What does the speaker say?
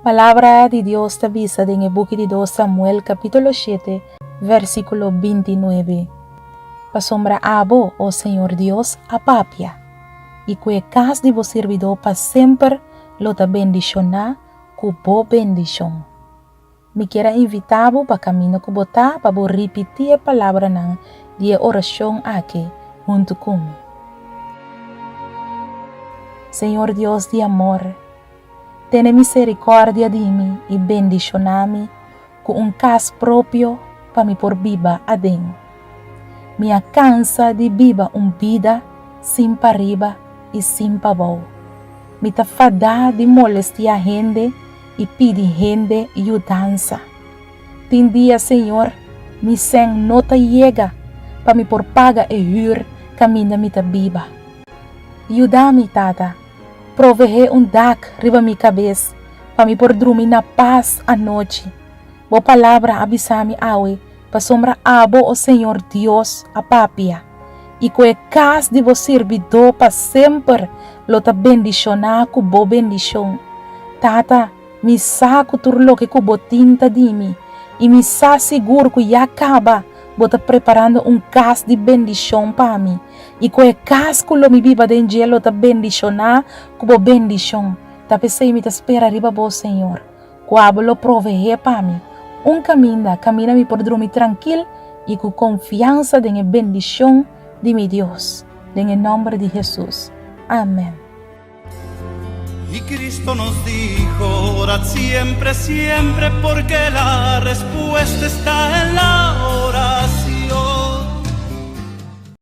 Palabra de Dios te avisa en el book de 2 Samuel capítulo 7, versículo 29. Pasombra abo, oh Señor Dios, apapia, y que cas de vos servidor para siempre lo te bendicionar con bo bendición. Me quiera invitar para camino que botar para repetir palabra nan de oración aquí junto con. Señor Dios de amor, ten misericordia de mí y bendicioname con un cas propio para mi por viva adentro. Me alcanza de viva un vida sin pariba y sin pavor. Me ta fada de molestia a gente y pide gente ayudanza. Tin día, Señor, mi sen no te llega para mi por paga e hur camina mi ta viva. Ayúdame, tata. Provee un dak riba mi cabeça, para mi por dormir na paz a noite. Boa palavra avisame awe, para sombra abo o Senhor Deus a papia. E que cas de vos servidor para sempre, lo ta bendicionar com boa bendição. Tata, mi saco turlo que cubo tinta de mim, e mi sa seguro que já acaba, bota preparando um cas de bendição para mim. E que cas que lo mi viva de angelo ta bendicionar com boa bendição. Ta pensei me ta espera riba bo Senhor. Quabo lo provee para mim. Camina mi por dormir tranquilo e com confiança de bendição de mi Dios. En el nombre de Jesús. Amén. Y Cristo nos dijo, orad siempre, siempre, porque la respuesta está en la oración.